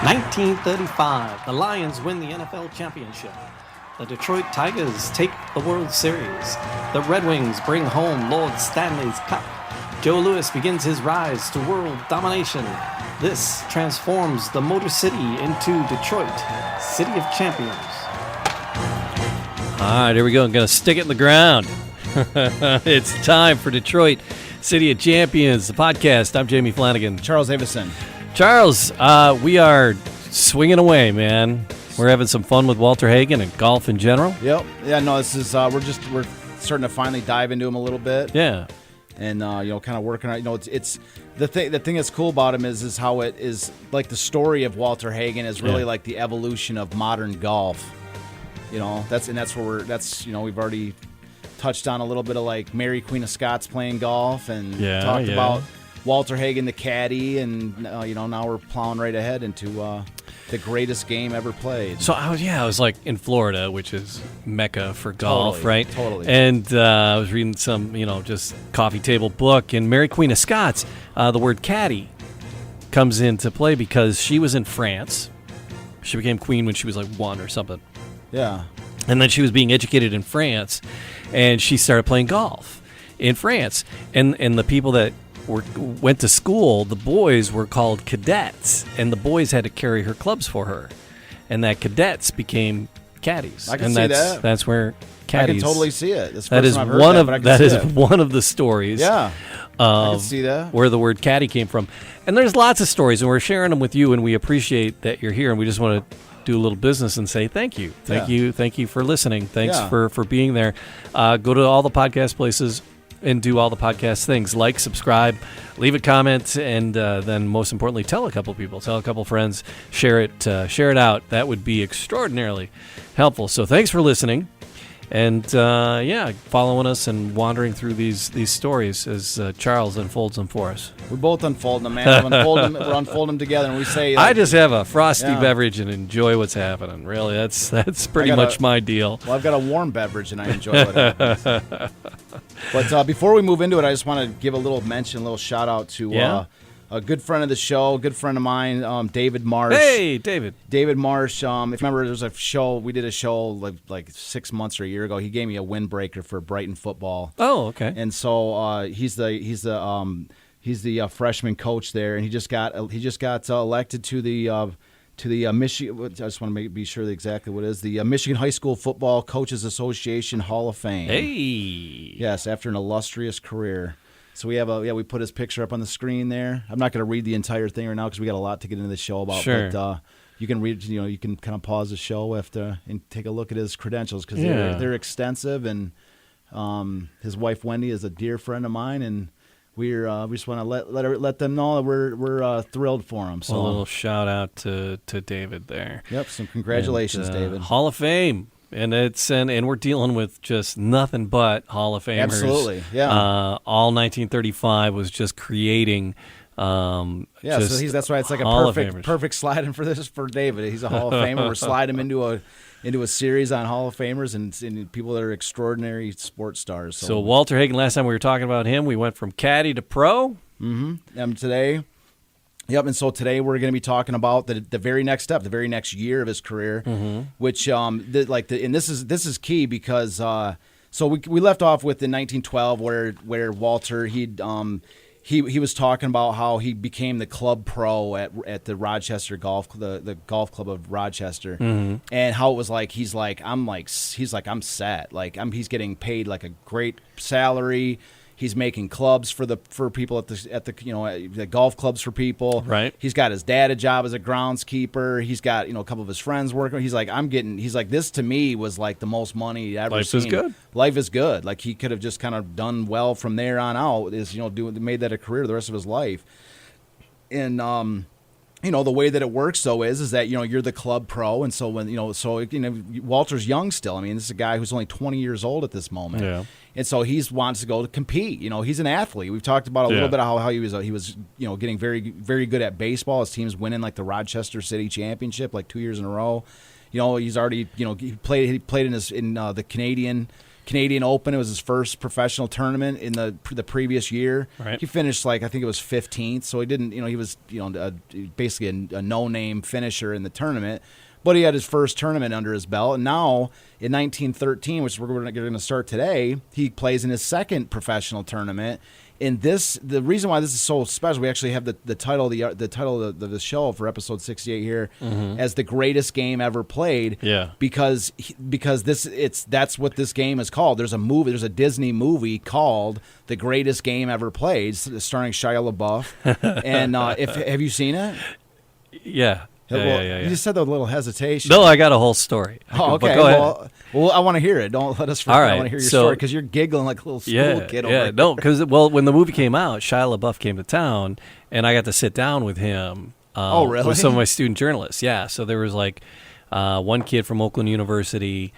1935, the Lions win the NFL championship. The Detroit Tigers take the World Series. The Red Wings bring home Lord Stanley's Cup. Joe Louis begins his rise to world domination. This transforms the Motor City into Detroit, City of Champions. All right, here we go. I'm going to stick it in the ground. It's time for Detroit, City of Champions, the podcast. I'm Jamie Flanagan. Charles Avison. Charles, we are swinging away, man. We're having some fun with Walter Hagen and golf in general. Yep. Yeah. No. This is we're starting to finally dive into him a little bit. Yeah. And kind of working out. It's the thing. The thing that's cool about him is how it is like the story of Walter Hagen is really like the evolution of modern golf. That's where we've already touched on a little bit of like Mary Queen of Scots playing golf and talked about Walter Hagen, the caddy, and now we're plowing right ahead into the greatest game ever played. So I was like in Florida, which is Mecca for golf, right? Totally. And I was reading some, just coffee table book, and Mary Queen of Scots, the word caddy comes into play because she was in France. She became queen when she was like 1 or something. Yeah. And then she was being educated in France, and she started playing golf in France. And the people that went to school, the boys were called cadets, and the boys had to carry her clubs for her. And that cadets became caddies. I can see that. That's where caddies. I can totally see it. That is one of the stories. Yeah. I can see that. Where the word caddy came from. And there's lots of stories, and we're sharing them with you, and we appreciate that you're here, and we just want to do a little business and say thank you. Thank you for listening. Thanks for being there. Go to all the podcast places and do all the podcast things. Like, subscribe, leave a comment, and then most importantly, tell a couple people, tell a couple friends, share it out. That would be extraordinarily helpful. So thanks for listening. And following us and wandering through these stories as Charles unfolds them for us. We both unfold them, man. We're unfolding them together, and we say. I just have a frosty beverage and enjoy what's happening. Really, that's pretty much my deal. Well, I've got a warm beverage, and I enjoy what happens. But before we move into it, I just want to give a little shout out to a good friend of the show, a good friend of mine, David Marsh. Hey, David. David Marsh. If you remember, there was a show. We did a show like 6 months or a year ago. He gave me a windbreaker for Brighton football. Oh, okay. And so he's the freshman coach there, and he just got elected to the Michigan. I just want to be sure exactly what it is. The Michigan High School Football Coaches Association Hall of Fame. Hey. Yes, after an illustrious career. So we put his picture up on the screen there. I'm not going to read the entire thing right now because we got a lot to get into the show about. Sure. But you can read. You can kind of pause the show and take a look at his credentials because they're extensive. And his wife Wendy is a dear friend of mine, and we just want to let them know that we're thrilled for him. So a little shout out to David there. Yep. Some congratulations, David. Hall of Fame. And we're dealing with just nothing but Hall of Famers. Absolutely, yeah. All 1935 was just creating. So that's why it's like a perfect slide in for David. He's a Hall of Famer. We're sliding him into a series on Hall of Famers and people that are extraordinary sports stars. So Walter Hagen. Last time we were talking about him, we went from caddy to pro. Mm-hmm. Today. Yep, and so today we're going to be talking about the very next step, the very next year of his career, which and this is key because so we left off with in 1912 where Walter he was talking about how he became the club pro at the Rochester the golf club of Rochester, and how it was like he's like I'm set, he's getting paid like a great salary. He's making clubs for people at the golf clubs for people. Right. He's got his dad a job as a groundskeeper. He's got a couple of his friends working. He's like this to me was like the most money he'd ever seen. Life is good. Life is good. Like he could have just kind of done well from there on out. Made that a career the rest of his life. And the way that it works though is that you're the club pro, and so when Walter's young still. I mean, this is a guy who's only 20 years old at this moment. Yeah. And so he wants to go to compete. He's an athlete. We've talked about a little bit how he was getting very, very good at baseball. His team's winning like the Rochester City Championship like 2 years in a row. He's already he played in the Canadian Canadian Open. It was his first professional tournament in the previous year. Right. He finished I think it was 15th, so he didn't. He was basically a no-name finisher in the tournament. But he had his first tournament under his belt, and now in 1913, which we're going to start today, he plays in his second professional tournament. In this, the reason why this is so special, we actually have the title of the show for episode 68 here as the greatest game ever played. Yeah. Because that's what this game is called. There's a Disney movie called The Greatest Game Ever Played, starring Shia LaBeouf. And have you seen it? Yeah. Yeah. You just said that with a little hesitation. No, I got a whole story. Okay. Go ahead. Well, I want to hear it. Don't let us forget. All right. I want to hear your story because you're giggling like a little school kid over there. No, because when the movie came out, Shia LaBeouf came to town, and I got to sit down with him. Really? With some of my student journalists. Yeah. So there was one kid from Oakland University,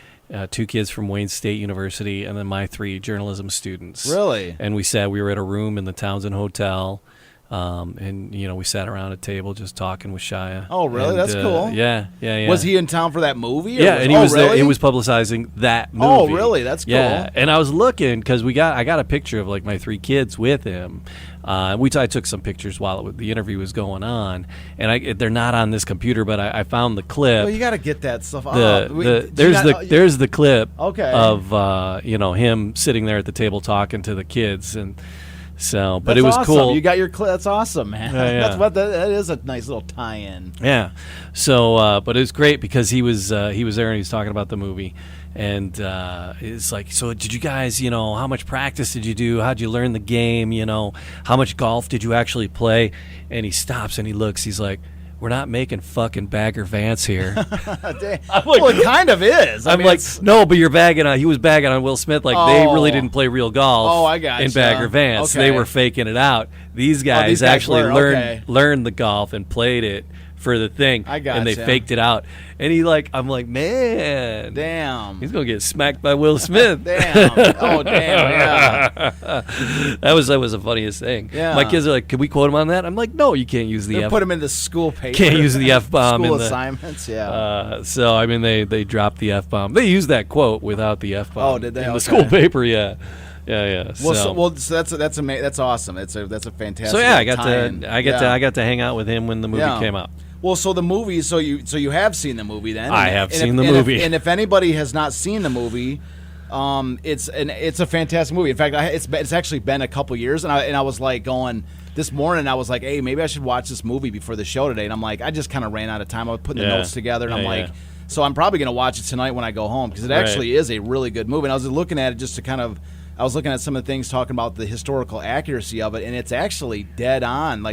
2 kids from Wayne State University, and then my 3 journalism students. Really? And we were at a room in the Townsend Hotel. And we sat around a table just talking with Shia. Oh, really? And, that's cool. Yeah. Was he in town for that movie? Yeah, and he was there. He was publicizing that movie. Oh, really? That's cool. Yeah, and I was looking because I got a picture of my 3 kids with him. I took some pictures while the interview was going on, and they're not on this computer, but I found the clip. Well, you got to get that stuff. There's the clip. Okay. Of him sitting there at the table talking to the kids and. So, but that's it was awesome. cool. You got your that's awesome, man. Yeah. That is a nice little tie-in. Yeah. So, but it was great because he was there and he was talking about the movie, and it's like, so did you guys, how much practice did you do? How'd you learn the game? How much golf did you actually play? And he stops and he looks. He's like, we're not making fucking Bagger Vance here. Well, it kind of is. I'm like, no, but you're bagging on. He was bagging on Will Smith. They really didn't play real golf. Oh, I got in Bagger Vance. Okay. They were faking it out. These guys actually learned the golf and played it for the thing. I got and they faked it out. And I'm like, man, damn, he's gonna get smacked by Will Smith. Damn, oh damn, yeah. that was the funniest thing. Yeah. My kids are like, can we quote him on that? I'm like, no, you can't use the F. Put him in the school paper. Can't use the F bomb school in the assignments. Yeah. So they dropped the F bomb. They used that quote without the F bomb. Oh, did they? In the school paper? Yeah. Yeah. So that's awesome. That's a fantastic. So yeah, I got to hang out with him when the movie came out. Well, so the movie, so you have seen the movie then? I have seen the movie. And if anybody has not seen the movie, it's a fantastic movie. In fact, it's actually been a couple years, and I was like going this morning. I was like, hey, maybe I should watch this movie before the show today. And I'm like, I just kind of ran out of time. I was putting the notes together, and I'm like, so I'm probably going to watch it tonight when I go home because it actually is a really good movie. And I was looking at it just to kind of. I was looking at some of the things talking about the historical accuracy of it, and it's actually dead on.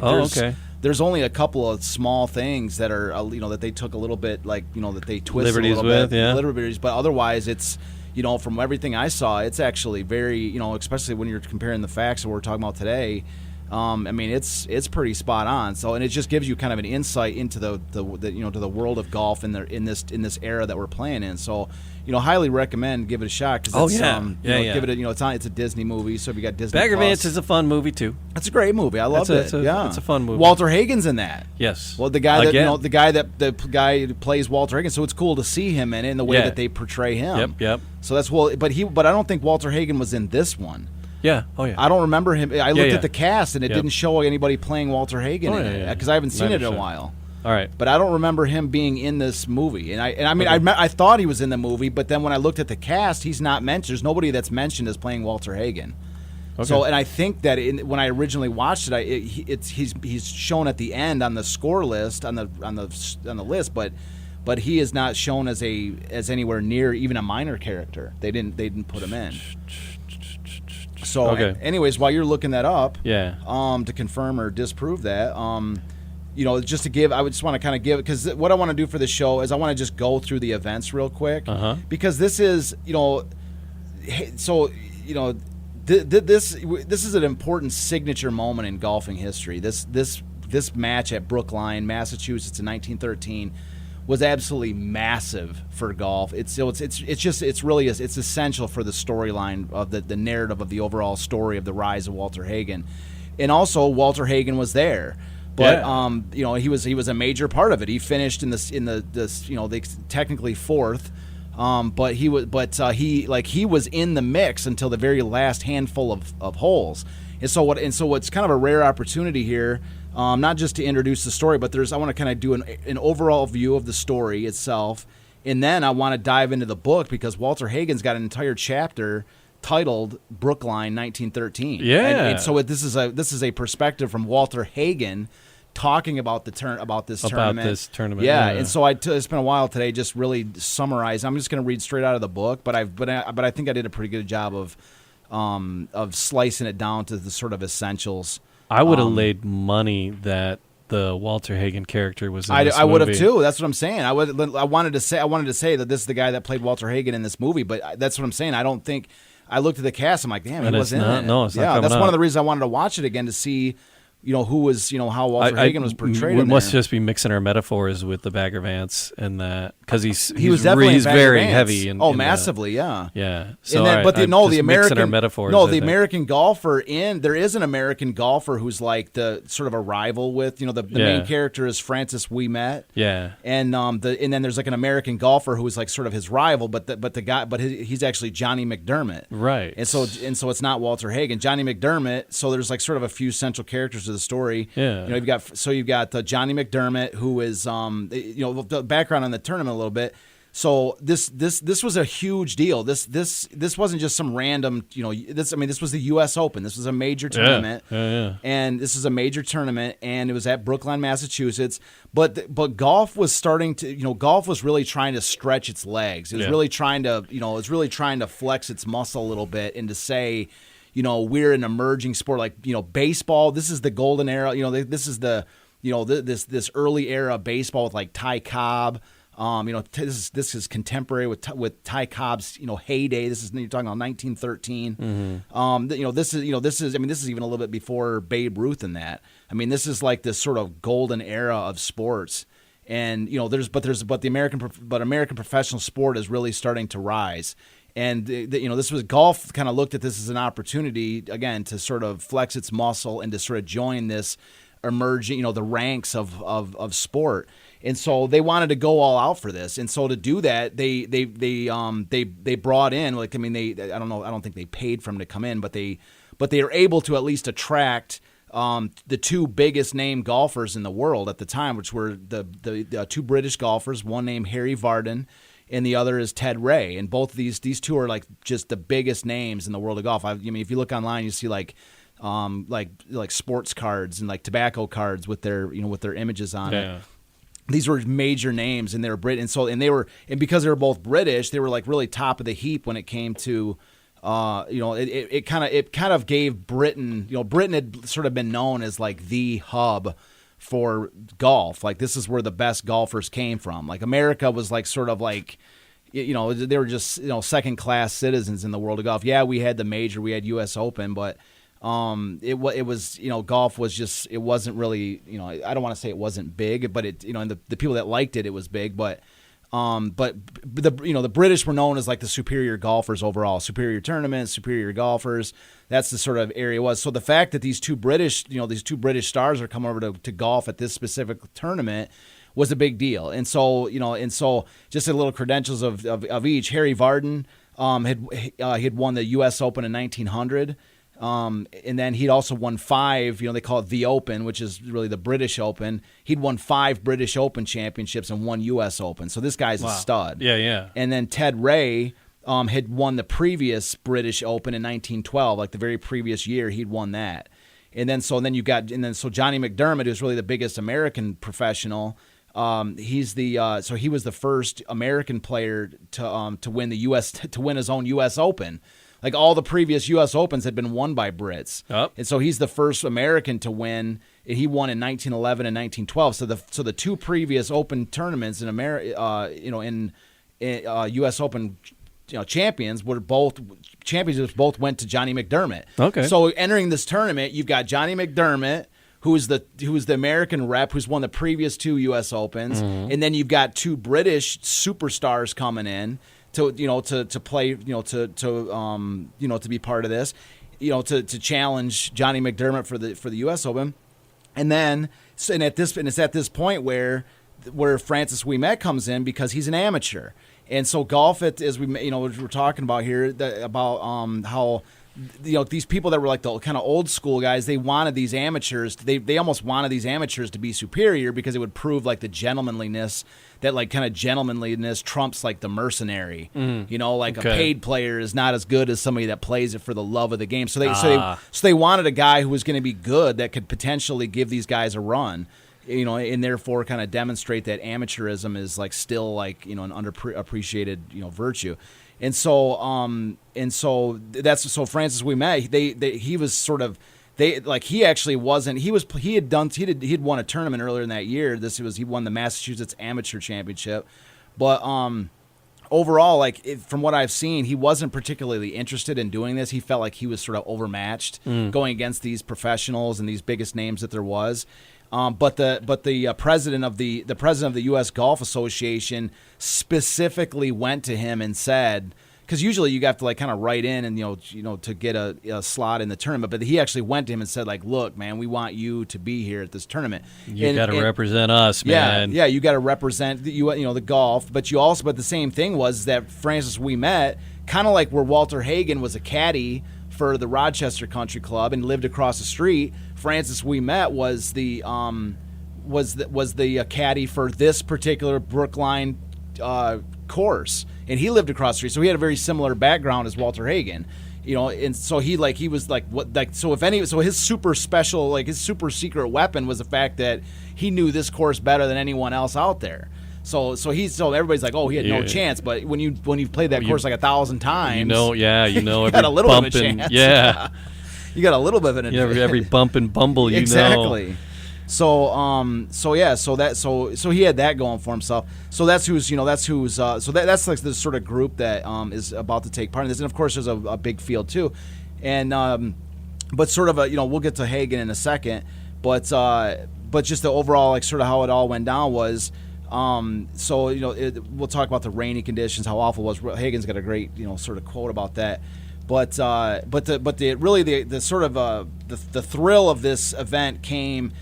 There's only a couple of small things that are, that they took a little bit, that they twisted liberties a little bit, liberties. But otherwise, it's, from everything I saw, it's actually very, especially when you're comparing the facts that we're talking about today. It's pretty spot on. So, and it just gives you kind of an insight into the to the world of golf in this era that we're playing in. So, highly recommend give it a shot because give it it's a Disney movie. So if you got Disney Bagger Plus. Vance is a fun movie too. It's a great movie. I love it. It's a fun movie. Walter Hagen's in that. Yes. Well, the guy the guy who plays Walter Hagen. So it's cool to see him in the way that they portray him. Yep. So that's but I don't think Walter Hagen was in this one. Yeah. Oh yeah. I don't remember him. I looked at the cast and it didn't show anybody playing Walter Hagen in it because I haven't seen it in a while. All right. But I don't remember him being in this movie. I thought he was in the movie, but then when I looked at the cast, he's not mentioned. There's nobody that's mentioned as playing Walter Hagen. Okay. So, and I think that when I originally watched it, he's shown at the end on the score list on the list, but he is not shown as anywhere near even a minor character. They didn't put him in. So, anyways, while you're looking that up, to confirm or disprove that, just to give, I would just want to kind of give, because what I want to do for the show is I want to just go through the events real quick, because this is, this is an important signature moment in golfing history. This match at Brookline, Massachusetts in 1913 was absolutely massive for golf. It's essential for the storyline of the narrative of the overall story of the rise of Walter Hagen, and also Walter Hagen was there, but he was a major part of it. He finished in the technically fourth. But he was in the mix until the very last handful of holes. And so what's kind of a rare opportunity here, not just to introduce the story, but I want to kind of do an overall view of the story itself, and then I want to dive into the book because Walter Hagen's got an entire chapter titled Brookline 1913. Yeah. And so this is a perspective from Walter Hagen talking about this tournament. Yeah. And so I spent a while today just really summarizing. I'm just going to read straight out of the book, but I think I did a pretty good job of slicing it down to the sort of essentials. I would have laid money that the Walter Hagen character was in this I would have movie. too. That's what I'm saying. I wanted to say that this is the guy that played Walter Hagen in this movie, but that's what I'm saying. I don't think I looked at the cast. I'm like, damn, he was in it. No, it's not coming that's up. one of the reasons I wanted to watch it again to see, who was, how Walter Hagen was portrayed. We must just be mixing our metaphors with the Bagger Vance and that because he was definitely very Vance. Heavy. Massively, yeah. So the American metaphors. the American golfer there is an American golfer who's like the sort of a rival with the main character is Francis Ouimet. Yeah, and then there's like an American golfer who's like sort of his rival, he's actually Johnny McDermott. Right. And so it's not Walter Hagen. Johnny McDermott. So there's like sort of a few central characters of the story. Yeah. You've got Johnny McDermott, who is the background on the tournament a little bit. So this was a huge deal. This wasn't just some random, this was the U.S. Open. This was a major tournament. Yeah. And this is a major tournament, and it was at Brookline, Massachusetts. But golf was starting to, golf was really trying to stretch its legs. It was really trying to flex its muscle a little bit and to say, we're an emerging sport like, baseball. This is the golden era. This is the, this early era of baseball with like Ty Cobb. This is contemporary with Ty Cobb's heyday. This is you're talking about 1913. Mm-hmm. This is even a little bit before Babe Ruth and that. I mean, this is like this sort of golden era of sports. And the American professional sport is really starting to rise. And this was golf kind of looked at this as an opportunity again to sort of flex its muscle and to sort of join this emerging, the ranks of sport. And so they wanted to go all out for this. And so to do that, they brought in I don't think they paid for them to come in, but they are able to at least attract the two biggest name golfers in the world at the time, which were the two British golfers, one named Harry Vardon and the other is Ted Ray. And both of these two are like just the biggest names in the world of golf. I mean, if you look online, you see like sports cards and like tobacco cards with their images on it. These were major names, and they were Brit, and because they were both British, they were like really top of the heap when it came to, it kind of gave Britain. Britain had sort of been known as like the hub for golf. Like this is where the best golfers came from. Like America was like sort of like, they were just second class citizens in the world of golf. Yeah, we had the major, we had U.S. Open, but. It was golf was just it wasn't really I don't want to say it wasn't big, but it and the people that liked it was big, but the British were known as like the superior golfers overall, superior tournaments, superior golfers. That's the sort of area it was. So the fact that these two British stars are coming over to golf at this specific tournament was a big deal. And so just a little credentials of each. Harry Vardon had won the U.S. Open in 1900. And then he'd also won 5, they call it the Open, which is really the British Open. He'd won 5 British Open championships and 1 U.S. Open. So this guy's a stud. Yeah. And then Ted Ray had won the previous British Open in 1912, like the very previous year he'd won that. And then so Johnny McDermott, who's really the biggest American professional. He was the first American player to win to win his own U.S. Open. Like all the previous U.S. Opens had been won by Brits, and so he's the first American to win. He won in 1911 and 1912. So the two previous Open tournaments in America, in U.S. Open, championships both went to Johnny McDermott. Okay. So entering this tournament, you've got Johnny McDermott, who is the American rep, who's won the previous 2 U.S. Opens, and then you've got 2 British superstars coming in. To play, to be part of this, to challenge Johnny McDermott for the U.S. Open, and it's at this point where where Francis Ouimet comes in because he's an amateur. And so golf, as we're talking about here, about how these people that were like the kind of old school guys, they wanted these amateurs. They almost wanted these amateurs to be superior because it would prove like the gentlemanliness, that like kind of gentlemanliness trumps like the mercenary. A paid player is not as good as somebody that plays it for the love of the game. So they wanted a guy who was going to be good that could potentially give these guys a run. And therefore kind of demonstrate that amateurism is like still like an underappreciated virtue, and so Francis Ouimet, he was sort of he actually wasn't, he had won a tournament earlier in that year. He won the Massachusetts Amateur Championship, but overall, from what I've seen, he wasn't particularly interested in doing this. He felt like he was sort of overmatched going against these professionals and these biggest names that there was. But the president of the U.S. Golf Association specifically went to him and said, because usually you have to like kind of write in and to get a slot in the tournament, but he actually went to him and said like, look, man, we want you to be here at this tournament. You got to represent us, man. Yeah, you got to represent the golf, but the same thing was that Francis Ouimet, kind of like where Walter Hagen was a caddy for the Rochester Country Club and lived across the street, Francis Ouimet was the caddy for this particular Brookline course, and he lived across the street, so he had a very similar background as Walter Hagen, and so his super special, his super secret weapon was the fact that he knew this course better than anyone else out there. So everybody's like, oh, he had no chance. But when you've played that course like 1,000 times, you got a little bit of a chance. Yeah, you got a little bit of an advantage. Every bump and bumble, exactly. So he had that going for himself. So that's like the sort of group that is about to take part in this. And of course, there's a big field too, and but sort of we'll get to Hagen in a second, but just the overall like sort of how it all went down was. We'll talk about the rainy conditions, how awful it was. Hagen's got a great, sort of quote about that. But the thrill of this event came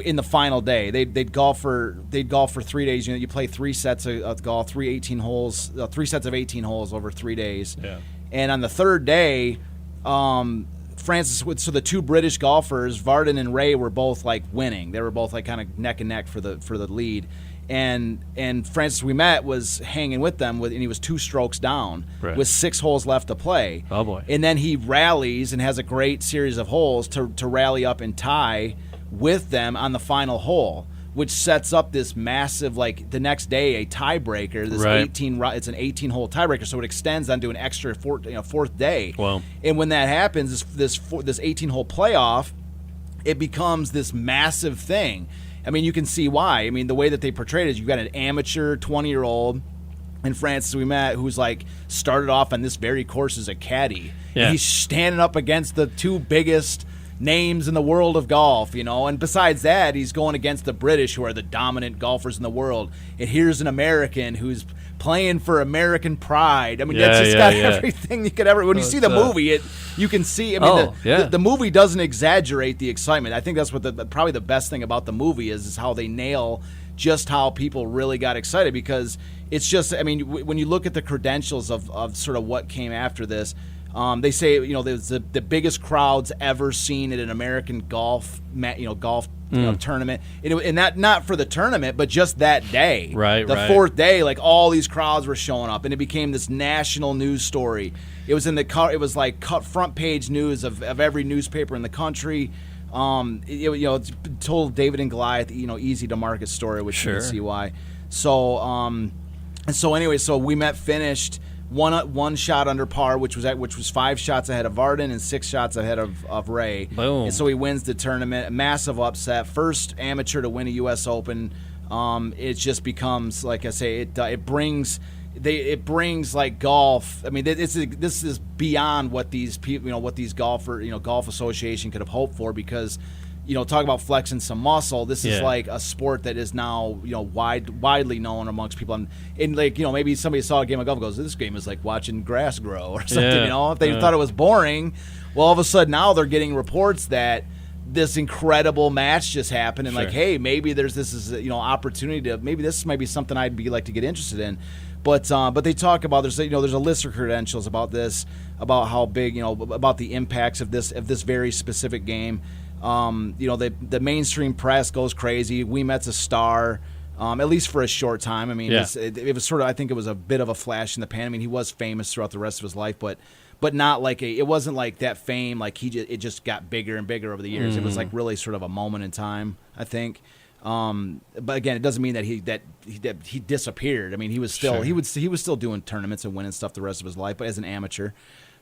in the final day. They'd golf for 3 days. You play 3 sets of golf, 3 sets of 18 holes over 3 days. Yeah. And on the third day, so the two British golfers, Varden and Ray, were both like winning. They were both like kind of neck and neck for the lead. And Francis Ouimet was hanging with them, and he was 2 strokes down with 6 holes left to play. Oh boy! And then he rallies and has a great series of holes to rally up and tie with them on the final hole, which sets up this massive, the next day, a tiebreaker. It's an 18-hole tiebreaker, so it extends onto an extra fourth day. Wow! And when that happens, this 18-hole playoff, it becomes this massive thing. I mean, you can see why. I mean, the way that they portrayed it is you've got an amateur 20-year-old and Francis Ouimet who's started off on this very course as a caddy. Yeah. And he's standing up against the 2 biggest names in the world of golf, and besides that, he's going against the British, who are the dominant golfers in the world. And here's an American who's playing for American pride. I mean, that's just got everything you could ever. When you see the movie, you can see. I mean, the movie doesn't exaggerate the excitement. I think that's what probably the best thing about the movie is how they nail just how people really got excited, because it's just. I mean, when you look at the credentials of sort of what came after this. They say there's the biggest crowds ever seen at an American golf tournament, and that not for the tournament, but just that day. The fourth day, all these crowds were showing up, and it became this national news story. It was it was cut front page news of every newspaper in the country. It's told David and Goliath, easy to market story, which you can see why. So anyway, Ouimet finished. One shot under par, which was 5 shots ahead of Varden and 6 shots ahead of Ray. Boom. And so he wins the tournament. A massive upset. First amateur to win a U.S. Open. It just becomes, like I say, it brings golf. I mean, this is beyond what these people, what these golf association could have hoped for, because. Talk about flexing some muscle. This is like a sport that is now, widely known amongst people. And maybe somebody saw a game of golf and goes, this game is like watching grass grow or something, If they thought it was boring, well, all of a sudden now they're getting reports that this incredible match just happened, and like, hey, maybe there's this opportunity to, maybe this might be something I'd be like to get interested in. But they talk about, there's a list of credentials about this, about how big, about the impacts of this very specific game. The mainstream press goes crazy. Ouimet's a star, at least for a short time. I mean, it was sort of, I think it was a bit of a flash in the pan. I mean, he was famous throughout the rest of his life, but not like it wasn't like that fame, like it just got bigger and bigger over the years. It was like really sort of a moment in time, I think. But again, it doesn't mean that he disappeared. I mean, he was still he was still doing tournaments and winning stuff the rest of his life, but as an amateur.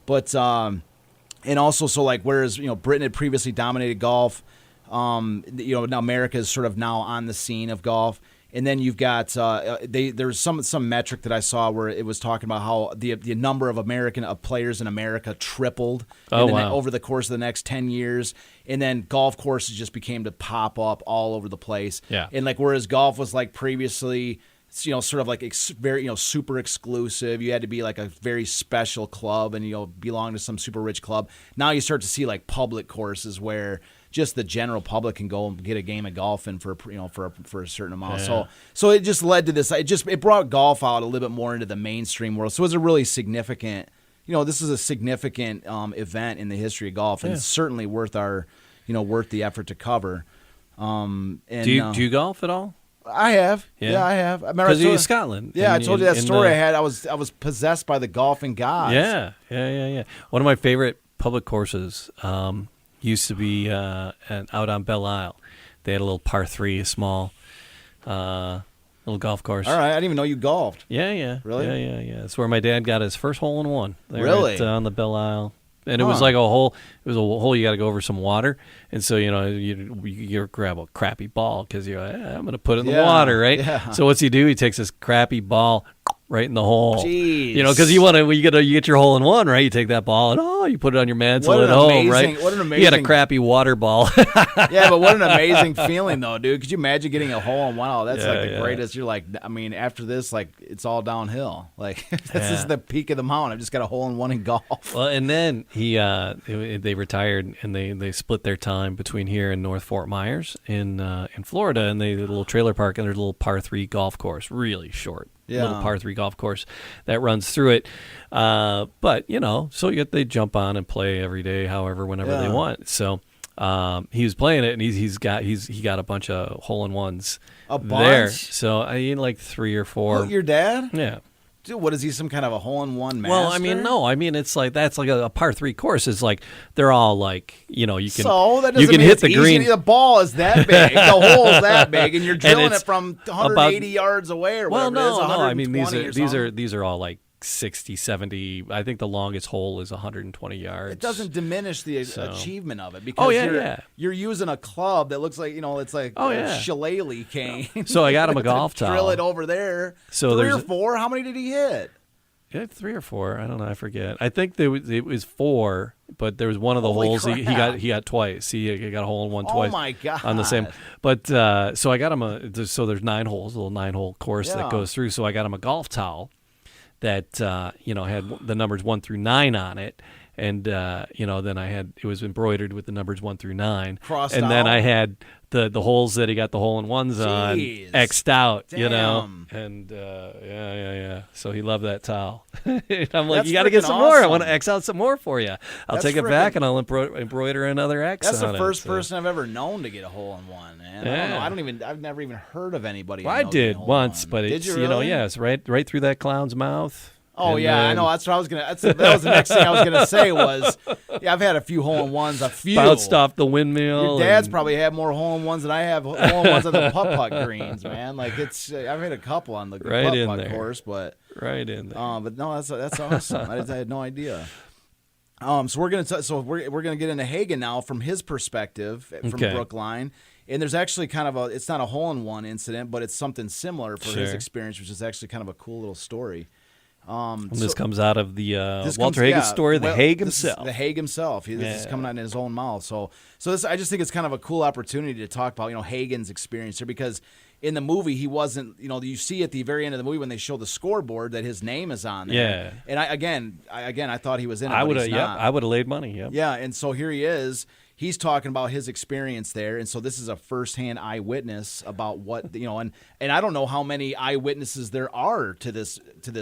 But and also, so like, whereas Britain had previously dominated golf, now America is sort of now on the scene of golf. And then you've got there's some metric that I saw where it was talking about how the number of players in America tripled over the course of the next 10 years. And then golf courses just became to pop up all over the place. Yeah. And like, whereas golf was like previously, sort of like very, super exclusive. You had to be like a very special club and belong to some super rich club. Now you start to see like public courses where just the general public can go and get a game of golf in for a certain amount. Yeah. So it just led to this. It brought golf out a little bit more into the mainstream world. So it was a really significant. This is a significant event in the history of golf, and it's certainly worth worth the effort to cover. And do you golf at all? I have. Yeah, I have. Because you're in Scotland. Yeah, I told you that story I had. I was possessed by the golfing gods. Yeah. One of my favorite public courses used to be out on Belle Isle. They had a little par 3, a small little golf course. All right, I didn't even know you golfed. Yeah. Really? Yeah. That's where my dad got his first hole-in-one. Really? On the Belle Isle. And it was like a hole. It was a hole you got to go over some water, and so you grab a crappy ball because you're like, I'm going to put it in the water, right? Yeah. So what's he do? He takes this crappy ball right in the hole. Jeez. Because you get your hole in one, right? You take that ball and you put it on your mantle at home, right? What an amazing! You had a crappy water ball. Yeah, but what an amazing feeling though, dude. Could you imagine getting a hole in one? Oh, that's like the greatest. You're like, I mean, after this, like, it's all downhill. Like, this is the peak of the mountain. I've just got a hole in one in golf. Well, and then they retired and they split their time between here and North Fort Myers in Florida, and they did a little trailer park, and there's a little par 3 golf course, really short. Little par 3 golf course that runs through it. But, so they jump on and play every day, whenever they want. So he was playing it, and he got a bunch of hole-in-ones there. So I need like 3 or 4. Oh, your dad? Yeah. Dude, what is he, some kind of a hole-in-one master? Well, I mean, no. I mean, it's like that's like a par 3 course. It's like they're all like, you can hit the green. The ball is that big, the hole is that big, and you're drilling it from 180 yards away or whatever. Well, no. I mean, these are all like 60, 70. I think the longest hole is 120 yards. It doesn't diminish the achievement of it because you're using a club that looks like, it's like a shillelagh cane. So I got him a golf towel. Drill it over there. So 3 or 4? How many did he hit? Yeah, 3 or 4. I don't know. I forget. I think it was 4, but there was one of the holes he got twice. He got a hole in one twice. Oh my god! On the same. But so I got him so there's 9 holes, a little 9-hole course that goes through. So I got him a golf towel that had the numbers 1 through 9 on it, and then I had it was embroidered with the numbers 1 through 9, crossed and out. then I had the holes that he got the hole-in-ones on X'd out. Damn. And yeah. So he loved that towel. And I'm like, That's you got to get some awesome. more. I want to X out some more for you. I'll take it back and I'll embroider another X. That's on the first it, person I've ever known to get a hole-in-one, man. Yeah. I don't know. I've never even heard of anybody. Well, I did once, but did it's you really? it's right through that clown's mouth. Oh, yeah, I know. That's what I was gonna. That was the next thing I was gonna say was, I've had a few hole-in-ones, a few. Bounced off the windmill. Your dad's probably had more hole-in-ones than I have hole-in-ones on the putt-putt greens, man. Like I've had a couple on the putt-putt course, but right in there. But no, that's awesome. I had no idea. So we're gonna get into Hagen now from his perspective from Brookline. And there's actually kind of it's not a hole-in-one incident, but it's something similar for his experience, which is actually kind of a cool little story. This comes out of the Walter Hagen story, the Hague himself. The Hague himself. This is coming out in his own mouth. So this, I just think it's kind of a cool opportunity to talk about, Hagen's experience here, because in the movie he wasn't, you see at the very end of the movie when they show the scoreboard that his name is on there. Yeah. And I thought he was in it. I would have laid money. Yep. Yeah, and so here he is. he's talking about his experience there, and so this is a firsthand eyewitness about what and I don't know how many eyewitnesses there are to this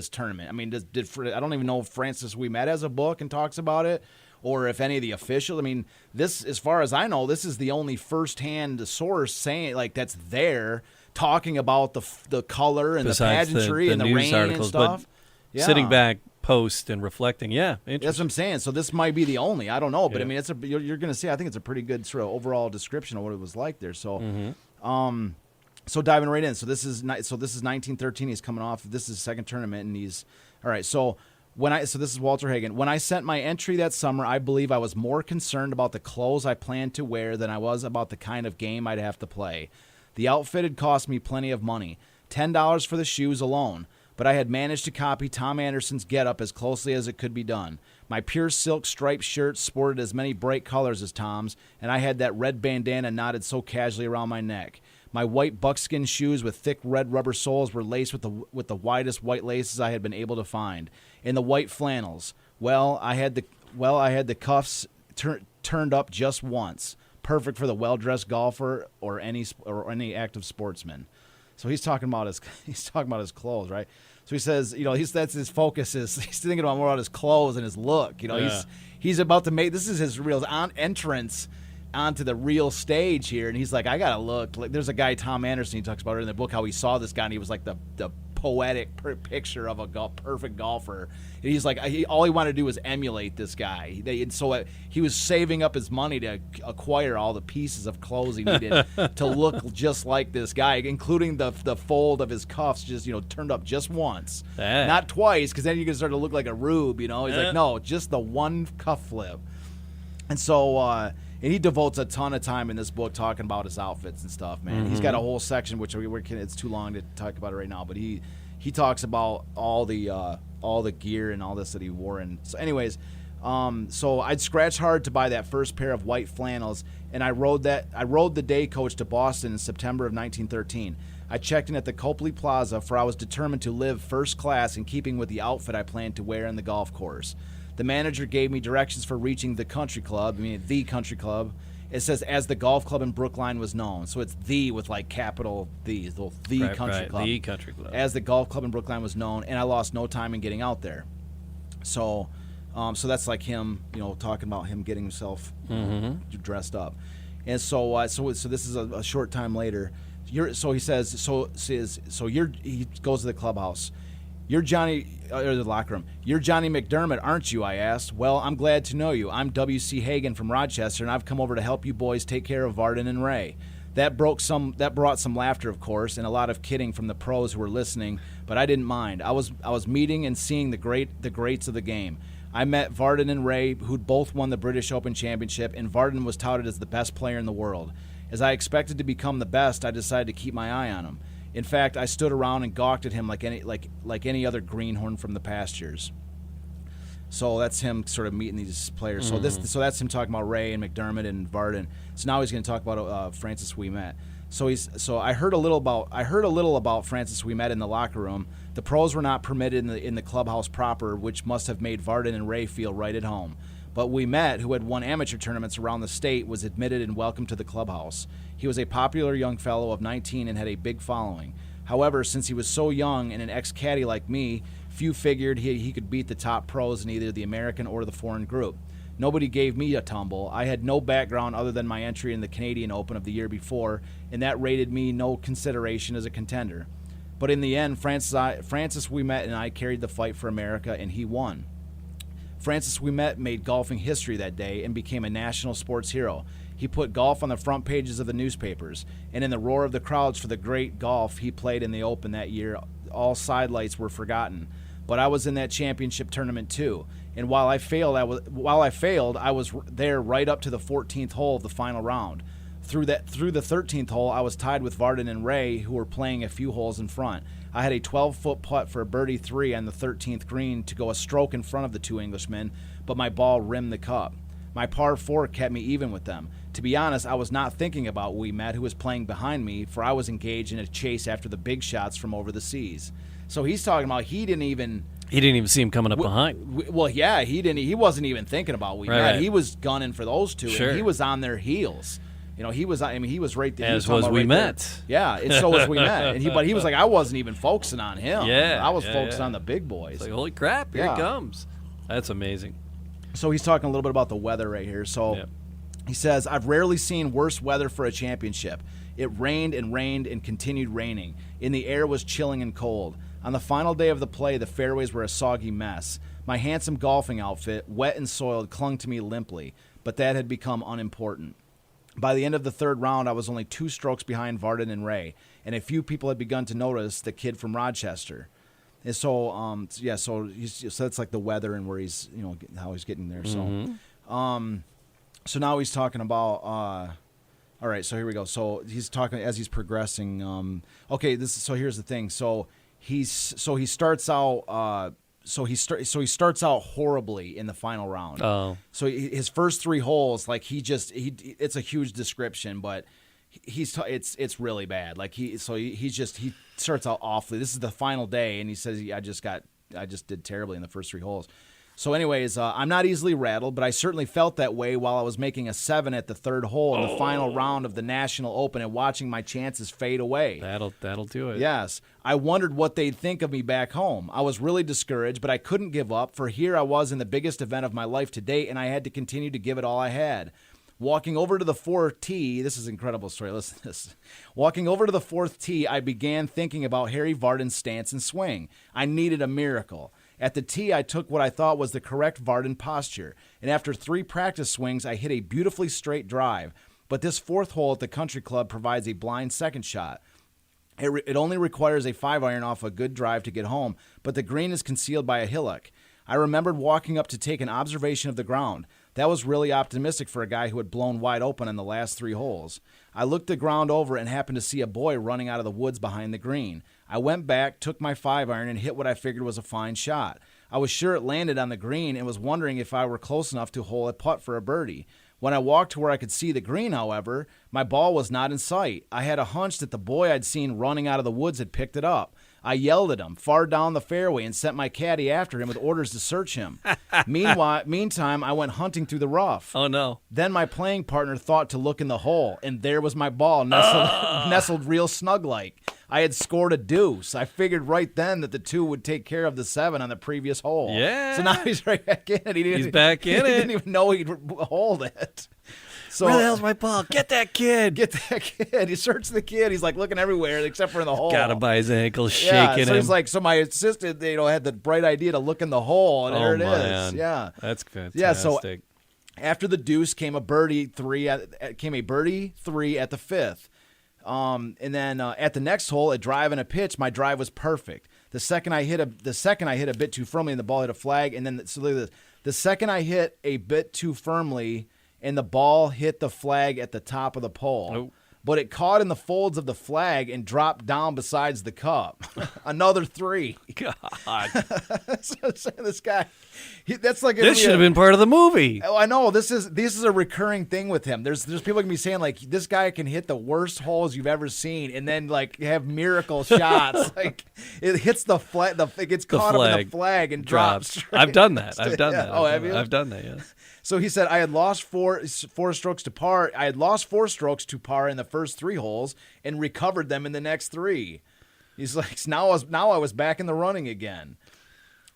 tournament. I mean, I don't even know if Francis Ouimet has a book and talks about it, or if any of the officials. I mean, this, as far as I know, this is the only firsthand source saying that's there talking about the color and besides the pageantry and the news rain articles, and stuff. But sitting back, post and reflecting, That's what I'm saying. So this might be the only. I don't know, but Yeah. I mean, you're going to see. I think it's a pretty good sort of overall description of what it was like there. So, so diving right in. So this is 1913. He's coming off. This is his second tournament, and he's all right. So this is Walter Hagen. When I sent my entry that summer, I believe I was more concerned about the clothes I planned to wear than I was about the kind of game I'd have to play. The outfit had cost me plenty of money, $10 for the shoes alone, but I had managed to copy Tom Anderson's getup as closely as it could be done. My pure silk striped shirt sported as many bright colors as Tom's, and I had that red bandana knotted so casually around my neck. My white buckskin shoes with thick red rubber soles were laced with the widest white laces I had been able to find. And the white flannels, I had the cuffs turned up just once, perfect for the well-dressed golfer or any active sportsman. So he's talking about his clothes, right? So he says, that's his focus is he's thinking about more about his clothes and his look. He's about to make, this is his real entrance onto the real stage here, and he's like, I gotta look. Like, there's a guy, Tom Anderson, he talks about it in the book, how he saw this guy and he was like the poetic picture of a perfect golfer. And he's like, all he wanted to do was emulate this guy. He was saving up his money to acquire all the pieces of clothes he needed to look just like this guy, including the fold of his cuffs just turned up just once, not twice, because then you can start to look like a rube. He's like, no, just the one cuff flip. And so and he devotes a ton of time in this book talking about his outfits and stuff, man. He's got a whole section, which it's too long to talk about it right now, but he talks about all the gear and all this that he wore. And so anyways, so I'd scratch hard to buy that first pair of white flannels, and I rode the day coach to Boston in September of 1913. I checked in at the Copley Plaza, for I was determined to live first class in keeping with the outfit I planned to wear on the golf course. The manager gave me directions for reaching the country club. The country club. It says, as the golf club in Brookline was known. So it's the with like capital the country club. The country club. As the golf club in Brookline was known, and I lost no time in getting out there. So that's like him, talking about him getting himself dressed up. And so this is a short time later. He goes to the clubhouse. You're Johnny, or the locker room. You're Johnny McDermott, aren't you? I asked. Well, I'm glad to know you. I'm W.C. Hagen from Rochester, and I've come over to help you boys take care of Varden and Ray. That brought some laughter, of course, and a lot of kidding from the pros who were listening, but I didn't mind. I was meeting and seeing the greats of the game. I met Varden and Ray, who'd both won the British Open Championship, and Varden was touted as the best player in the world. As I expected to become the best, I decided to keep my eye on him. In fact, I stood around and gawked at him like any other greenhorn from the pastures. So that's him sort of meeting these players. So that's him talking about Ray and McDermott and Varden. So now he's going to talk about Francis Ouimet. So I heard a little about Francis Ouimet in the locker room. The pros were not permitted in the clubhouse proper, which must have made Varden and Ray feel right at home. But Ouimet, who had won amateur tournaments around the state, was admitted and welcomed to the clubhouse. He was a popular young fellow of 19 and had a big following. However, since he was so young and an ex-caddy like me, few figured he could beat the top pros in either the American or the foreign group. Nobody gave me a tumble. I had no background other than my entry in the Canadian Open of the year before, and that rated me no consideration as a contender. But in the end, Francis Ouimet and I carried the fight for America, and he won. Francis Ouimet made golfing history that day and became a national sports hero. He put golf on the front pages of the newspapers, and in the roar of the crowds for the great golf he played in the Open that year, all sidelights were forgotten. But I was in that championship tournament too, and while I failed, I was there right up to the 14th hole of the final round. Through the 13th hole, I was tied with Varden and Ray, who were playing a few holes in front. I had a 12-foot putt for a birdie 3 on the 13th green to go a stroke in front of the two Englishmen, but my ball rimmed the cup. My par 4 kept me even with them. To be honest, I was not thinking about Ouimet, who was playing behind me, for I was engaged in a chase after the big shots from over the seas. So he's talking about he didn't even He didn't even see him coming up behind. Well, yeah, he didn't. He wasn't even thinking about we met. Right. He was gunning for those two, Sure. and he was on their heels. He was. I mean, he was right there. As was we met. Yeah, and so was we met. But he was like, I wasn't even focusing on him. Yeah, I was focused on the big boys. It's like, holy crap, here it comes. That's amazing. So he's talking a little bit about the weather right here. So he says, I've rarely seen worse weather for a championship. It rained and continued raining. And the air was chilling and cold. On the final day of the play, the fairways were a soggy mess. My handsome golfing outfit, wet and soiled, clung to me limply, but that had become unimportant. By the end of the third round, I was only 2 strokes behind Varden and Ray, and a few people had begun to notice the kid from Rochester. And so, so that's like the weather and where he's, how he's getting there. Mm-hmm. So now he's talking about. All right, so here we go. So he's talking as he's progressing. So here's the thing. So he starts out. So he starts out horribly in the final round. Oh. So his first 3 holes, like it's a huge description, but it's really bad. Like he starts out awfully. This is the final day, and he says I just did terribly in the first 3 holes. So anyways, I'm not easily rattled, but I certainly felt that way while I was making a 7 at the 3rd hole in the final round of the National Open and watching my chances fade away. That'll do it. Yes. I wondered what they'd think of me back home. I was really discouraged, but I couldn't give up, for here I was in the biggest event of my life to date, and I had to continue to give it all I had. Walking over to the 4th tee, this is an incredible story. Listen to this. Walking over to the 4th tee, I began thinking about Harry Varden's stance and swing. I needed a miracle. At the tee, I took what I thought was the correct Varden posture, and after 3 practice swings, I hit a beautifully straight drive. But this 4th hole at the country club provides a blind second shot. It only requires a 5-iron off a good drive to get home, but the green is concealed by a hillock. I remembered walking up to take an observation of the ground. That was really optimistic for a guy who had blown wide open in the last 3 holes. I looked the ground over and happened to see a boy running out of the woods behind the green. I went back, took my 5-iron, and hit what I figured was a fine shot. I was sure it landed on the green and was wondering if I were close enough to hole a putt for a birdie. When I walked to where I could see the green, however, my ball was not in sight. I had a hunch that the boy I'd seen running out of the woods had picked it up. I yelled at him far down the fairway and sent my caddy after him with orders to search him. Meantime, I went hunting through the rough. Oh, no. Then my playing partner thought to look in the hole, and there was my ball nestled real snug-like. I had scored a deuce. I figured right then that the 2 would take care of the 7 on the previous hole. Yeah. So now he's right back in it. He's back in it. He didn't even know he'd hold it. So, where the hell's my ball? Get that kid. Get that kid. He searched the kid. He's like looking everywhere except for in the hole. Got him by his ankle, shaking yeah, so him. he's like, so my assistant, had the bright idea to look in the hole, and there it man. is. Yeah, that's fantastic. Yeah, so after the deuce came a birdie 3 at the 5th. And then at the next hole, a drive and a pitch, my drive was perfect. The second I hit a bit too firmly, and the ball hit a flag. And then so look at this. The second I hit a bit too firmly, and the ball hit the flag at the top of the pole. Nope. But it caught in the folds of the flag and dropped down besides the cup. Another 3. God, So this guy, that's like this should have been part of the movie. Oh, I know this is a recurring thing with him. There's people gonna be saying like this guy can hit the worst holes you've ever seen, and then like have miracle shots. Like it hits the flag, it gets caught up in the flag and drops. I've done that. I've done that. Oh, have you? I've done that. Yes. So he said I had lost four strokes to par. I had lost 4 strokes to par in the first 3 holes and recovered them in the next 3. He's like, now I was back in the running again.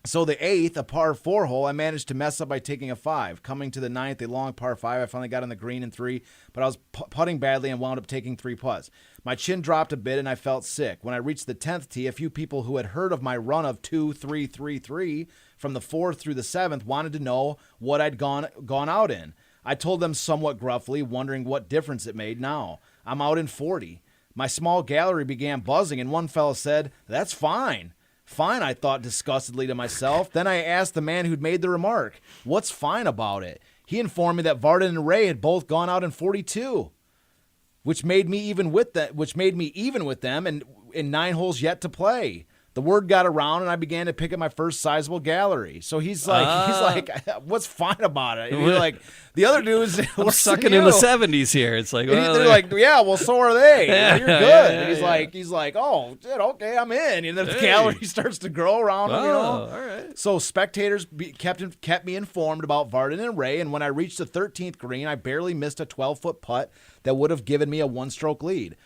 So the 8th, a par 4 hole, I managed to mess up by taking a 5. Coming to the 9th, a long par 5, I finally got on the green in 3, but I was putting badly and wound up taking 3 putts. My chin dropped a bit and I felt sick. When I reached the 10th tee, a few people who had heard of my run of 2, 3, 3, 3 from the 4th through the 7th wanted to know what I'd gone out in. I told them somewhat gruffly, wondering what difference it made now. I'm out in 40. My small gallery began buzzing, and one fellow said, "That's fine." Fine, I thought disgustedly to myself. Then I asked the man who'd made the remark, "What's fine about it?" He informed me that Varden and Ray had both gone out in 42, which made me even with them, and in 9 holes yet to play. The word got around, and I began to pick up my first sizable gallery. So he's like, what's fine about it? And you're like, the other dudes, I'm sucking in the 70s here. It's like, well, they're like, yeah, well, so are they. Yeah, you're good. yeah, And he's like, oh, shit, okay, I'm in. And then the gallery starts to grow around him, all right. So spectators kept me informed about Varden and Ray, and when I reached the 13th green, I barely missed a 12-foot putt that would have given me a one-stroke lead.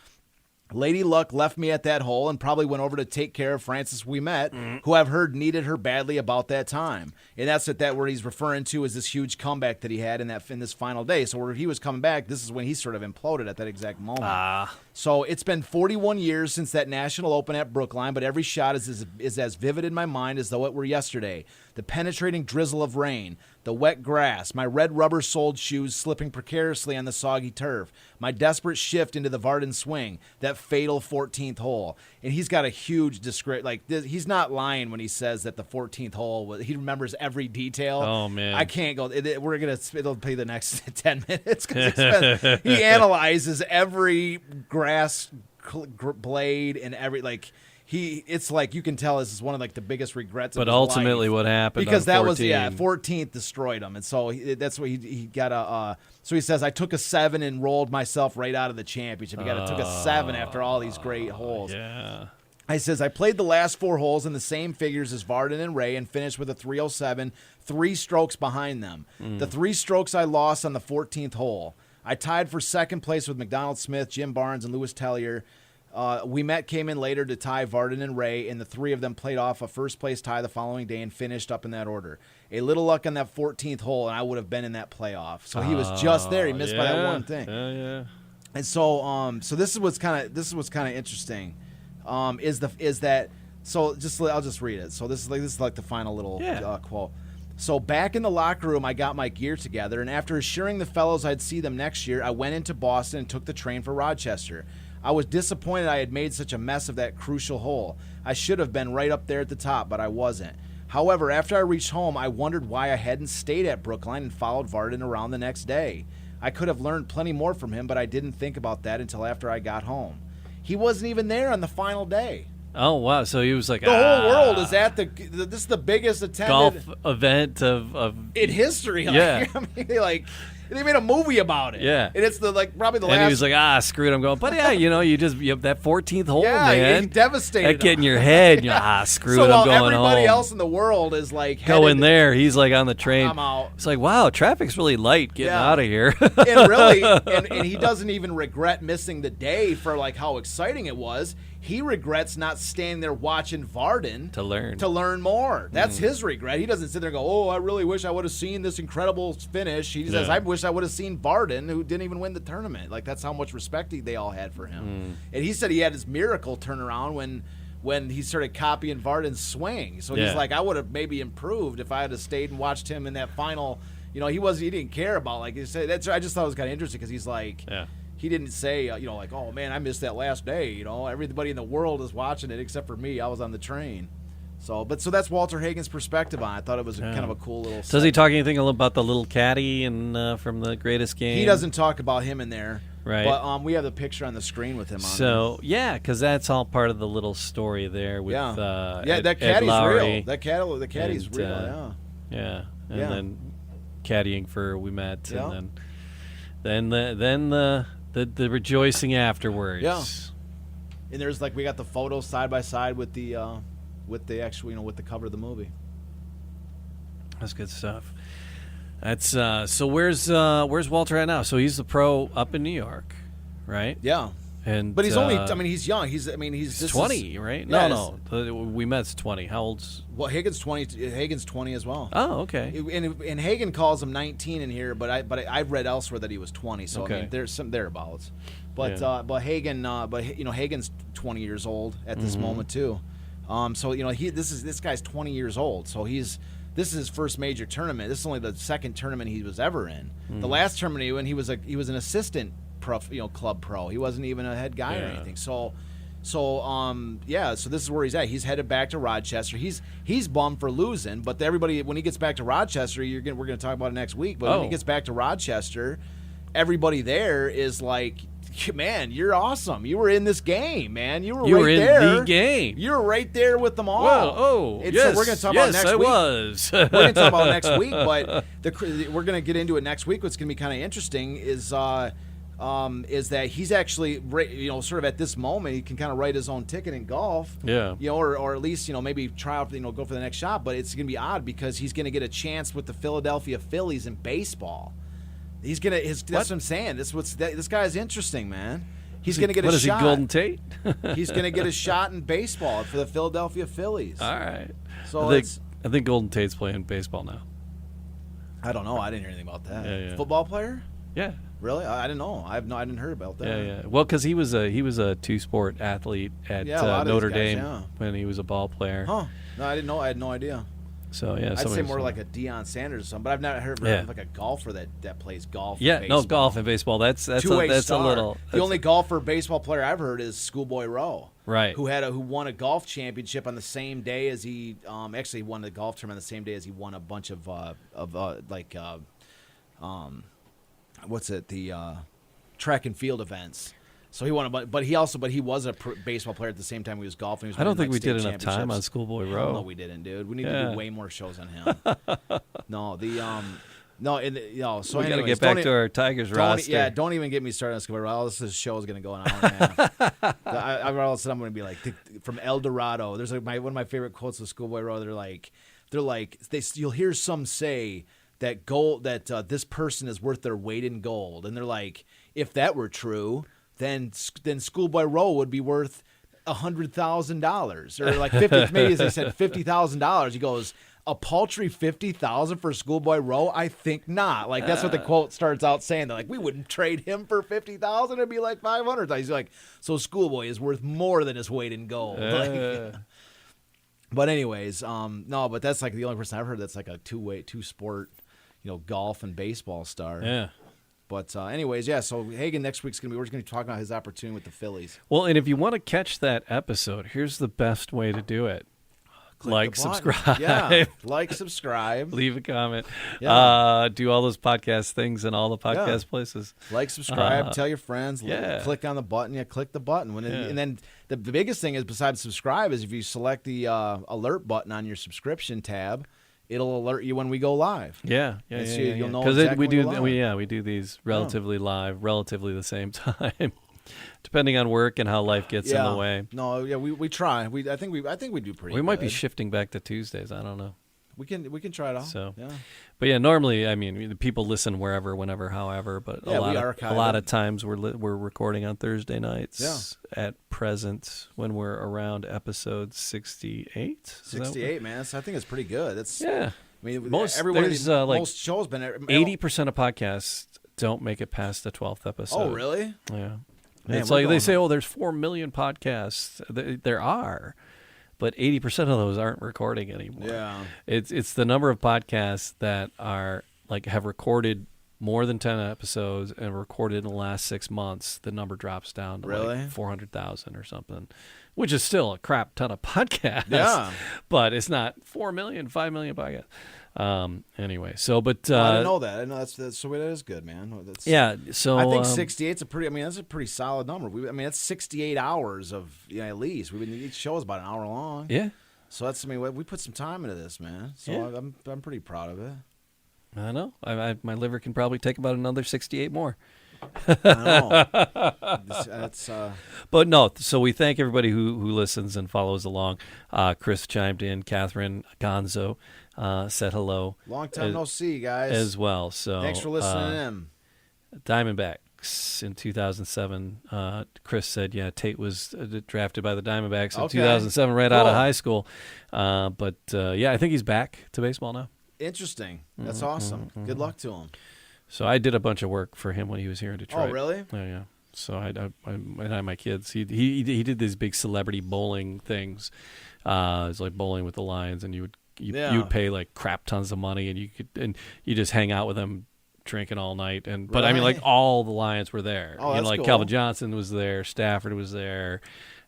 Lady Luck left me at that hole and probably went over to take care of Frances Ouimet, who I've heard needed her badly about that time. And that's that where he's referring to is this huge comeback that he had in this final day. So where he was coming back, this is when he sort of imploded at that exact moment. So it's been 41 years since that National Open at Brookline, but every shot is as vivid in my mind as though it were yesterday. The penetrating drizzle of rain, the wet grass, my red rubber-soled shoes slipping precariously on the soggy turf, my desperate shift into the Varden swing, that fatal 14th hole. And he's got a huge description. Like, he's not lying when he says that the 14th hole, he remembers every detail. Oh, man. I can't go. It'll be the next 10 minutes because he analyzes every grass blade and every, like, it's like you can tell this is one of like the biggest regrets. But of his ultimately, life what happened? Because on that 14. was 14th destroyed him, and so that's what he got a. So he says I took a 7 and rolled myself right out of the championship. He took a 7 after all these great holes. Yeah. I says I played the last 4 holes in the same figures as Varden and Ray and finished with a 307, 3 strokes behind them. The 3 strokes I lost on the 14th hole. I tied for second place with McDonald Smith, Jim Barnes, and Lewis Tellier. Ouimet came in later to tie Varden and Ray, and the 3 of them played off a first-place tie the following day and finished up in that order. A little luck on that 14th hole, and I would have been in that playoff. So he was just there. He missed by that one thing. Yeah. And so, so this is what's kind of interesting. I'll just read it. So this is like the final little quote. So back in the locker room, I got my gear together, and after assuring the fellows I'd see them next year, I went into Boston and took the train for Rochester. I was disappointed I had made such a mess of that crucial hole. I should have been right up there at the top, but I wasn't. However, after I reached home, I wondered why I hadn't stayed at Brookline and followed Varden around the next day. I could have learned plenty more from him, but I didn't think about that until after I got home. He wasn't even there on the final day. Oh, wow. So he was like, the whole world is at this is the biggest attended golf event of in history. Yeah. I mean, like, they made a movie about it. Yeah. And it's probably the last. And he was like, screw it, I'm going. But yeah, you have that 14th hole, man. He devastated. That get in your head. Screw so it, I'm while going everybody home. else in the world is like going there, he's like on the train. I'm out. It's like, wow, traffic's really light getting out of here. And really, and he doesn't even regret missing the day for like how exciting it was. He regrets not standing there watching Varden to learn more. That's his regret. He doesn't sit there and go, "Oh, I really wish I would have seen this incredible finish." He says, "I wish I would have seen Varden, who didn't even win the tournament." Like that's how much respect they all had for him. And he said he had his miracle turnaround when he started copying Varden's swing. So he's like, "I would have maybe improved if I had stayed and watched him in that final." He didn't care about like he said. I just thought it was kind of interesting because he's like. Yeah. He didn't say, like, oh, man, I missed that last day. Everybody in the world is watching it except for me. I was on the train. So that's Walter Hagen's perspective on it. I thought it was kind of a cool little Does he talk anything about the little caddy and from the Greatest Game? He doesn't talk about him in there. Right. But we have the picture on the screen with him on So, because that's all part of the little story there with that caddy's real. The caddy's real, Yeah. And then caddying for Ouimet and then the rejoicing afterwards. Yeah. And there's we got the photos side by side with the actual with the cover of the movie. That's good stuff. That's so where's Walter at now? So he's the pro up in New York, right? Yeah. But he's only he's young. He's 20, right? Yeah, no. Ouimet's 20. How old's Hagen's 20. Hagen's 20 as well. Oh, okay. And Hagen calls him 19 in here, but I've read elsewhere that he was 20. So okay. I mean, there's some thereabouts. But Hagen Hagen's 20 years old at this moment too. So this guy's 20 years old. So this is his first major tournament. This is only the second tournament he was ever in. The last tournament he was an assistant pro, club pro. He wasn't even a head guy or anything. So this is where he's at. He's headed back to Rochester. He's bummed for losing, but everybody when he gets back to Rochester, we're going to talk about it next week. But when he gets back to Rochester, everybody there is like Man, you're awesome. You were in this game, man. You were You right were in there. the game. You were right there with them all. Well, And yes, so we're going to talk about next I week. was. We're going to talk about next week, but we're going to get into it next week. What's going to be kind of interesting is that he's actually, sort of at this moment, he can kind of write his own ticket in golf. Yeah. Or at least, maybe try out, go for the next shot. But it's going to be odd because he's going to get a chance with the Philadelphia Phillies in baseball. He's gonna. That's what I'm saying. This guy is interesting, man. He's gonna get a shot. What is he, Golden Tate? He's gonna get a shot in baseball for the Philadelphia Phillies. All right. So I think Golden Tate's playing baseball now. I don't know. I didn't hear anything about that. Yeah. Football player? Yeah. Really? I didn't know. I didn't hear about that. Yeah. Well, because he was a two-sport athlete at Notre Dame when he was a ball player. Huh? No, I didn't know. I had no idea. So yeah, I'd say more like a Deion Sanders or something, but I've never heard of like a golfer that plays golf. Yeah, and baseball. no, golf and baseball. That's a little. The only golfer baseball player I've heard is Schoolboy Rowe, right? Who won a golf championship on the same day as he actually won the golf tournament on the same day as he won a bunch of track and field events. So he won a bunch, but he was a baseball player at the same time he was golfing. He was I don't think we state did enough time on Schoolboy Rowe. No, we didn't, dude. We need to do way more shows on him. So we got to get back to our Tigers roster. Don't even get me started on Schoolboy Rowe. This show is going to go an hour and a half. I'm going to be like from El Dorado. There's one of my favorite quotes of Schoolboy Rowe. You'll hear some say that this person is worth their weight in gold, and they're like, if that were true, then Schoolboy Rowe would be worth $100,000 or like 50. Maybe as they said $50,000. He goes, a paltry $50,000 for Schoolboy Rowe? I think not. Like that's what the quote starts out saying. They're like, we wouldn't trade him for $50,000. It'd be like $500,000. He's like, so Schoolboy is worth more than his weight in gold. But anyways, no, but that's like the only person I've heard that's like a two sport, golf and baseball star. Yeah. But anyways, yeah, so Hagen next week's we're just going to talk about his opportunity with the Phillies. Well, and if you want to catch that episode, here's the best way to do it. Like, subscribe. Yeah, like, subscribe. Leave a comment. Yeah. Do all those podcast things in all the podcast places. Like, subscribe, tell your friends. Yeah. Click on the button. Yeah, click the button. And then the biggest thing is, besides subscribe, is if you select the alert button on your subscription tab, it'll alert you when we go live. Yeah. You'll know exactly we do. when we're live. We do these relatively live, relatively the same time, depending on work and how life gets in the way. No, yeah, we try. I think we do pretty. We might good. be shifting back to Tuesdays. I don't know. We can try it out. So, yeah. But yeah, normally, I mean, people listen wherever, whenever, however. But a lot of times we're recording on Thursday nights. Yeah. At present, when we're around episode 68. 68, man. I think it's pretty good. Yeah. I mean, most shows been 80% of podcasts don't make it past the 12th episode. Oh, really? Yeah. Man, it's like they say, there's 4 million podcasts. There are. But 80% of those aren't recording anymore. Yeah, it's the number of podcasts that are have recorded more than 10 episodes and recorded in the last 6 months. The number drops down to 400,000 or something, which is still a crap ton of podcasts. Yeah, but it's not 4 million, 5 million podcasts. Anyway, so I didn't know that. I know that's so that is good, man. So I think 68's that's a pretty solid number. That's 68 hours of at least. Each show is about an hour long. Yeah. So we put some time into this, man. So I'm pretty proud of it. I know. My liver can probably take about another 68 more. I know. But no, so we thank everybody who listens and follows along. Chris chimed in. Catherine Gonzo said hello. Long time no see, guys. As well. So thanks for listening in. Diamondbacks in 2007. Chris said, Tate was drafted by the Diamondbacks in 2007 right out of high school. But I think he's back to baseball now. Interesting. That's awesome. Good luck to him. So I did a bunch of work for him when he was here in Detroit. Oh, really? Yeah. So I my kids. He did these big celebrity bowling things. It's like bowling with the Lions, and you would pay like crap tons of money, and you just hang out with them, drinking all night. But I mean, like all the Lions were there. Oh, that's cool. Calvin Johnson was there, Stafford was there.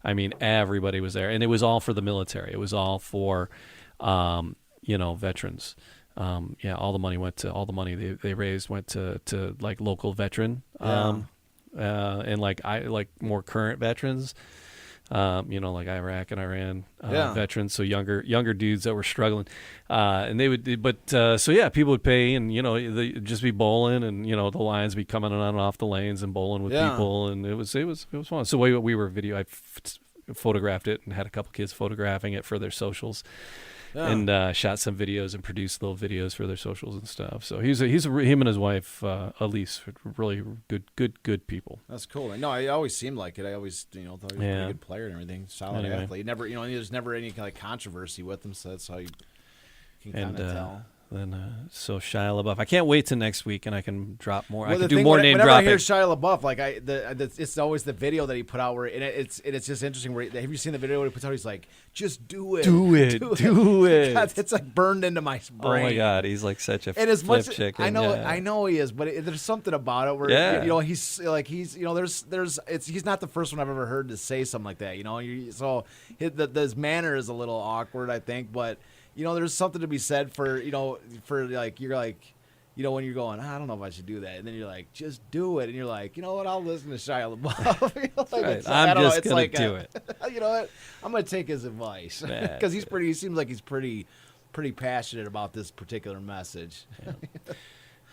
I mean, everybody was there, and it was all for the military. It was all for, veterans. All the money they raised went to like local veteran and like more current veterans. Like Iraq and Iran veterans, so younger dudes that were struggling, and they would. But people would pay, and they'd just be bowling, and the lines be coming on and off the lanes and bowling with people, and it was fun. So we were video. I photographed it and had a couple kids photographing it for their socials. Yeah. And shot some videos and produced little videos for their socials and stuff. So him and his wife Elise, really good people. That's cool. No, I always seemed like it. I always thought he was a pretty good player and everything, solid athlete. Never there's never any kind of controversy with him. So that's how you can kind of tell. Then so Shia LaBeouf, I can't wait till next week, and I can drop more. Well, I can do more name dropping. Whenever I hear Shia LaBeouf, like it's always the video that he put out where it's just interesting. Have you seen the video where he puts out? He's like, just do it, do it. God, it's like burned into my brain. Oh my God, he's like such a and as flip much, chicken. I know he is, but there's something about it where he's he's not the first one I've ever heard to say something like that. So his manner is a little awkward, I think, but. There's something to be said for like you're like, when you're going, I don't know if I should do that, and then you're like, just do it, and you're like, you know what, I'll listen to Shia LaBeouf. Right. I'm just gonna do it. You know what, I'm gonna take his advice because he seems like he's pretty passionate about this particular message. Yeah.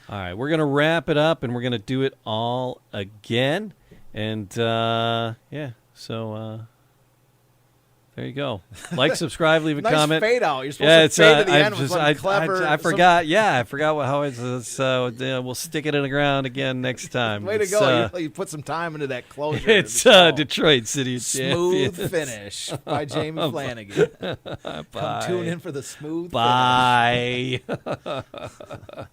All right, we're gonna wrap it up, and we're gonna do it all again, and so. There you go. Like, subscribe, leave a nice comment. Fade out. You're supposed to fade to the end with something clever. I forgot. I forgot how it's. So we'll stick it in the ground again next time. Way to go! You put some time into that closure. It's Detroit City Smooth Champions. Finish by Jamie Flanagan. Bye. Come tune in for the smooth. Bye. Finish.